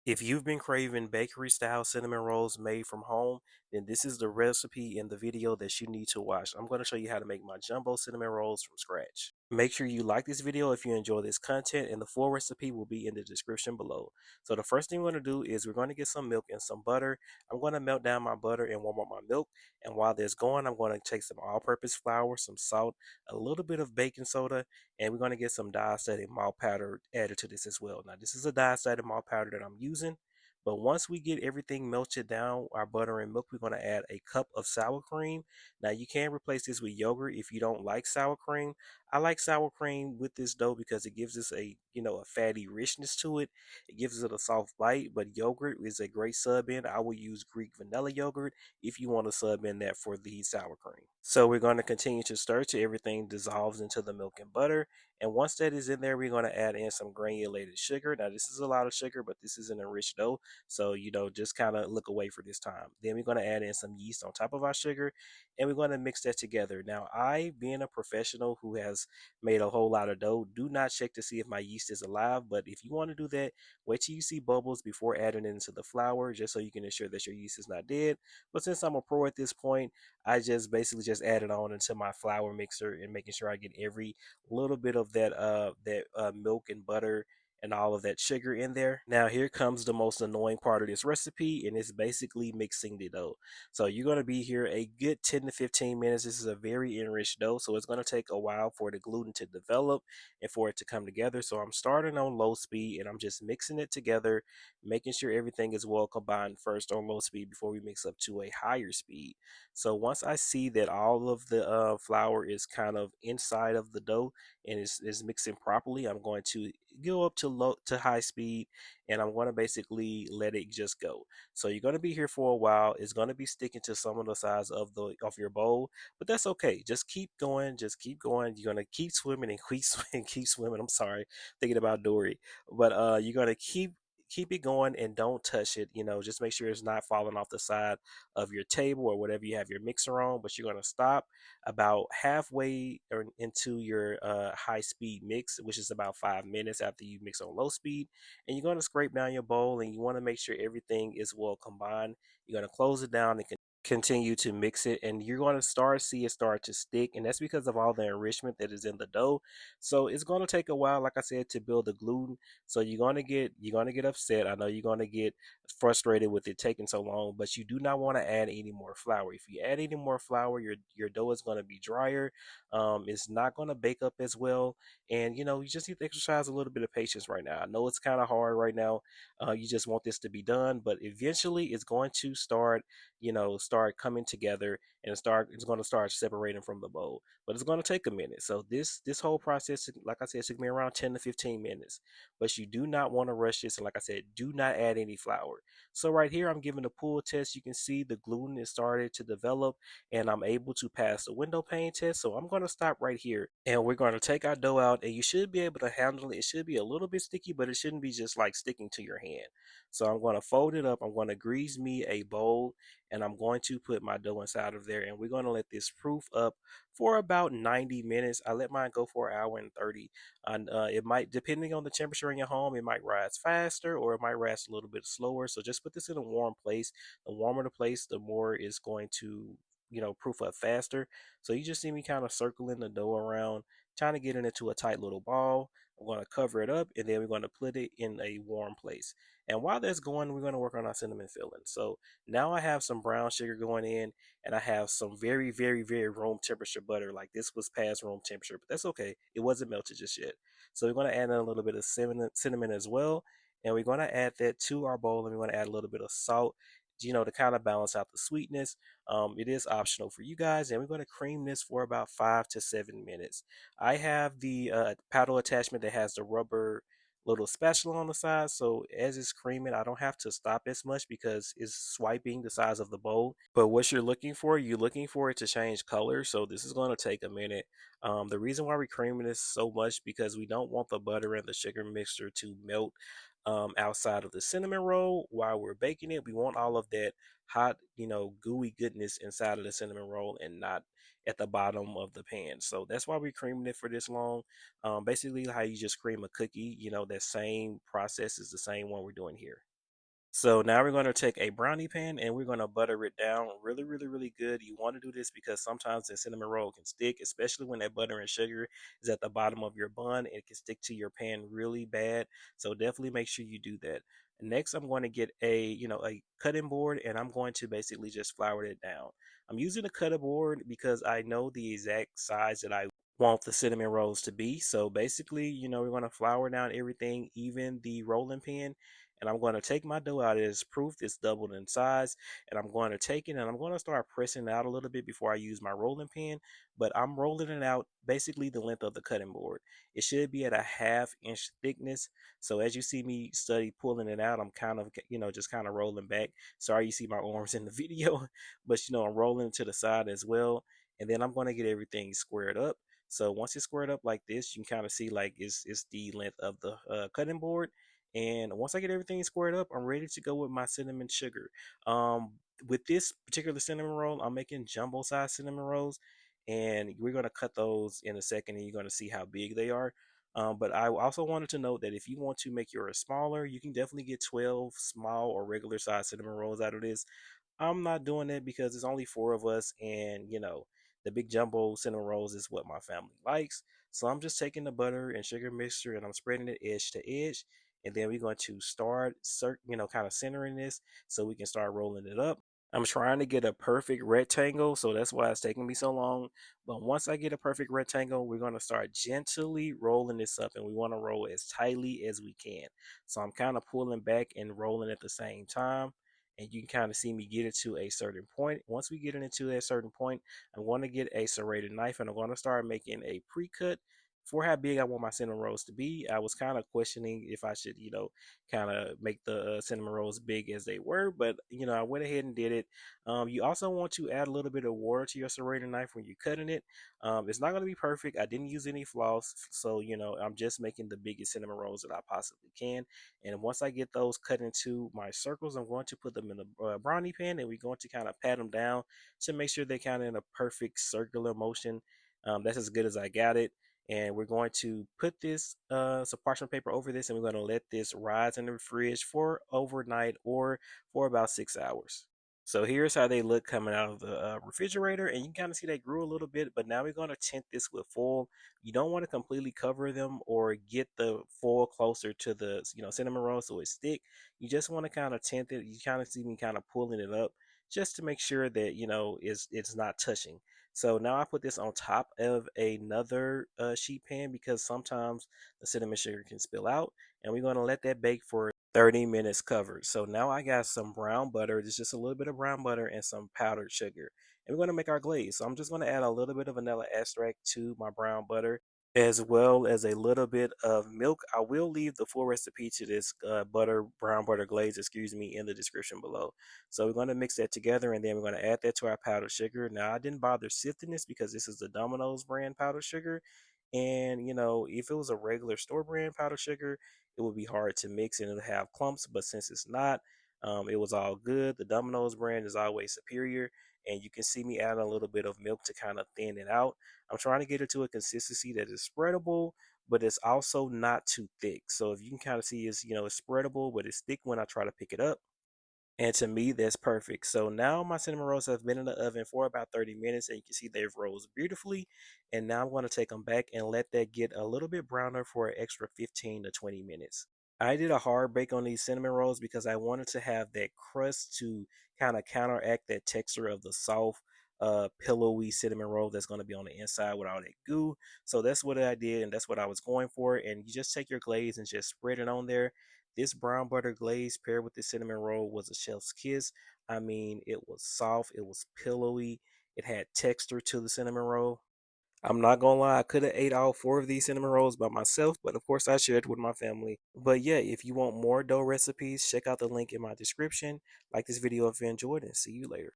If you've been craving bakery style cinnamon rolls made from home, then this is the recipe in the video that you need to watch. I'm going to show you how to make my jumbo cinnamon rolls from scratch. Make sure you like this video if you enjoy this content, and the full recipe will be in the description below. So the first thing we're going to do is we're going to get some milk and some butter. I'm going to melt down my butter and warm up my milk. And while that's going, I'm going to take some all-purpose flour, some salt, a little bit of baking soda, and we're going to get some diastatic malt powder added to this as well. Now, this is a diastatic malt powder that I'm using, but once we get everything melted down, our butter and milk, we're going to add a cup of sour cream. Now, you can replace this with yogurt if you don't like sour cream. I like sour cream with this dough because it gives us a fatty richness to it. It gives it a soft bite, but yogurt is a great sub in. I will use Greek vanilla yogurt if you want to sub in that for the sour cream. So we're going to continue to stir till everything dissolves into the milk and butter. And once that is in there, we're going to add in some granulated sugar. Now, this is a lot of sugar, but this is an enriched dough. So, just kind of look away for this time. Then we're going to add in some yeast on top of our sugar, and we're going to mix that together. Now, I, being a professional who has made a whole lot of dough, do not check to see if my yeast is alive. But if you want to do that, wait till you see bubbles before adding it into the flour, just so you can ensure that your yeast is not dead. But since I'm a pro at this point, I just basically just add it on into my flour mixer and making sure I get every little bit of that milk and butter and all of that sugar in there. Now here comes the most annoying part of this recipe, and it's basically mixing the dough. So you're going to be here a good 10 to 15 minutes. This is a very enriched dough, so it's going to take a while for the gluten to develop and for it to come together. So I'm starting on low speed and I'm just mixing it together, making sure everything is well combined first on low speed before we mix up to a higher speed. So once I see that all of the flour is kind of inside of the dough and is mixing properly, I'm going to go up to low to high speed, and I'm going to basically let it just go. So you're going to be here for a while. It's going to be sticking to some of the sides of your bowl, but that's okay. Just keep going. Just keep going. You're going to keep swimming and keep swimming, keep swimming. I'm sorry, thinking about Dory, but you're going to keep it going and don't touch it. Just make sure it's not falling off the side of your table or whatever you have your mixer on. But you're going to stop about halfway or into your high speed mix, which is about 5 minutes after you mix on low speed. And you're going to scrape down your bowl and you want to make sure everything is well combined. You're going to close it down and continue to mix it, and you're going to see it start to stick, and that's because of all the enrichment that is in the dough. So it's going to take a while, like I said, to build the gluten. So you're going to get upset. I know you're going to get frustrated with it taking so long, but you do not want to add any more flour. If you add any more flour, your dough is going to be drier. It's not going to bake up as well, and you just need to exercise a little bit of patience right now. I know it's kind of hard right now. You just want this to be done, but eventually it's going to start coming together, and it's going to start separating from the bowl. But it's going to take a minute. So this whole process, like I said, took me around 10 to 15 minutes. But you do not want to rush this, and like I said, do not add any flour. So right here, I'm giving a pull test. You can see the gluten is started to develop, and I'm able to pass the window pane test. So I'm going to stop right here, and we're going to take our dough out, and you should be able to handle it. It should be a little bit sticky, but it shouldn't be just like sticking to your hand. So I'm going to fold it up. I'm going to grease me a bowl, and I'm going to put my dough inside of there, and we're going to let this proof up for about 90 minutes. I let mine go for an hour and 30. And it might, depending on the temperature in your home, it might rise faster or it might rise a little bit slower. So just put this in a warm place. The warmer the place, the more it's going to proof up faster. So you just see me kind of circling the dough around, trying to get it into a tight little ball. I'm going to cover it up, and then we're going to put it in a warm place. And while that's going, we're going to work on our cinnamon filling. So now I have some brown sugar going in, and I have some very, very, very room temperature butter. Like this was past room temperature, but that's okay. It wasn't melted just yet. So we're going to add in a little bit of cinnamon as well. And we're going to add that to our bowl, and we're going to add a little bit of salt, to kind of balance out the sweetness. It is optional for you guys, and we're going to cream this for about 5 to 7 minutes. I have the paddle attachment that has the rubber little spatula on the side, so as it's creaming, I don't have to stop as much because it's swiping the size of the bowl. But what you're looking for it to change color, so this is going to take a minute. The reason why we're creaming this so much because we don't want the butter and the sugar mixture to melt outside of the cinnamon roll while we're baking it. We want all of that hot, gooey goodness inside of the cinnamon roll and not at the bottom of the pan. So that's why we're creaming it for this long. Basically, how you just cream a cookie, that same process is the same one we're doing here. So now we're going to take a brownie pan and we're going to butter it down really, really, really good. You want to do this because sometimes the cinnamon roll can stick, especially when that butter and sugar is at the bottom of your bun. It can stick to your pan really bad. So definitely make sure you do that. Next, I'm going to get a cutting board and I'm going to basically just flour it down. I'm using a cutting board because I know the exact size that I want the cinnamon rolls to be. So basically, we're going to flour down everything, even the rolling pin, and I'm going to take my dough out. It is proof it's doubled in size, and I'm going to take it and I'm going to start pressing it out a little bit before I use my rolling pin. But I'm rolling it out basically the length of the cutting board. It should be at a 1/2 inch thickness. So as you see me study pulling it out, I'm kind of just kind of rolling back. Sorry you see my arms in the video, but I'm rolling to the side as well. And then I'm going to get everything squared up. So once it's squared up like this, you can kind of see like it's the length of the cutting board. And once I get everything squared up, I'm ready to go with my cinnamon sugar. With this particular cinnamon roll, I'm making jumbo size cinnamon rolls, and we're going to cut those in a second, and you're going to see how big they are. But I also wanted to note that if you want to make yours smaller, you can definitely get 12 small or regular size cinnamon rolls out of this. I'm not doing it because it's only four of us, and the big jumbo cinnamon rolls is what my family likes. So I'm just taking the butter and sugar mixture and I'm spreading it edge to edge, and then we're going to start, kind of centering this so we can start rolling it up. I'm trying to get a perfect rectangle, so that's why it's taking me so long. But once I get a perfect rectangle, we're going to start gently rolling this up, and we want to roll as tightly as we can. So I'm kind of pulling back and rolling at the same time, and you can kind of see me get it to a certain point. Once we get it into that certain point, I'm going to get a serrated knife and I'm going to start making a pre-cut for how big I want my cinnamon rolls to be. I was kind of questioning if I should, kind of make the cinnamon rolls big as they were, but I went ahead and did it. You also want to add a little bit of water to your serrated knife when you're cutting it. It's not going to be perfect. I didn't use any floss, so I'm just making the biggest cinnamon rolls that I possibly can. And once I get those cut into my circles, I'm going to put them in the brownie pan, and we're going to kind of pat them down to make sure they're kind of in a perfect circular motion. That's as good as I got it. And we're going to put this some parchment paper over this, and we're going to let this rise in the fridge for overnight or for about 6 hours. So here's how they look coming out of the refrigerator, and you can kind of see they grew a little bit, but now we're going to tint this with foil. You don't want to completely cover them or get the foil closer to the cinnamon roll so it stick. You just want to kind of tint it. You kind of see me kind of pulling it up just to make sure that it's not touching. So now I put this on top of another sheet pan because sometimes the cinnamon sugar can spill out, and we're going to let that bake for 30 minutes covered. So now I got some brown butter. It's just a little bit of brown butter and some powdered sugar. And we're going to make our glaze. So I'm just going to add a little bit of vanilla extract to my brown butter as well as a little bit of milk. I will leave the full recipe to this brown butter glaze, excuse me, in the description below. So we're going to mix that together and then we're going to add that to our powdered sugar. Now I didn't bother sifting this because this is the Domino's brand powdered sugar. And if it was a regular store brand powdered sugar, it would be hard to mix and it'll have clumps. But since it's not, it was all good. The Domino's brand is always superior. And you can see me adding a little bit of milk to kind of thin it out. I'm trying to get it to a consistency that is spreadable, but it's also not too thick. So if you can kind of see it's spreadable, but it's thick when I try to pick it up. And to me, that's perfect. So now my cinnamon rolls have been in the oven for about 30 minutes, and you can see they've rose beautifully. And now I'm going to take them back and let that get a little bit browner for an extra 15 to 20 minutes. I did a hard bake on these cinnamon rolls because I wanted to have that crust to kind of counteract that texture of the soft, pillowy cinnamon roll that's going to be on the inside with all that goo. So that's what I did, and that's what I was going for. And you just take your glaze and just spread it on there. This brown butter glaze paired with the cinnamon roll was a chef's kiss. I mean, it was soft, it was pillowy, it had texture to the cinnamon roll. I'm not gonna lie, I could have ate all four of these cinnamon rolls by myself, but of course I shared with my family. But yeah, if you want more dough recipes, check out the link in my description. Like this video if you enjoyed, and see you later.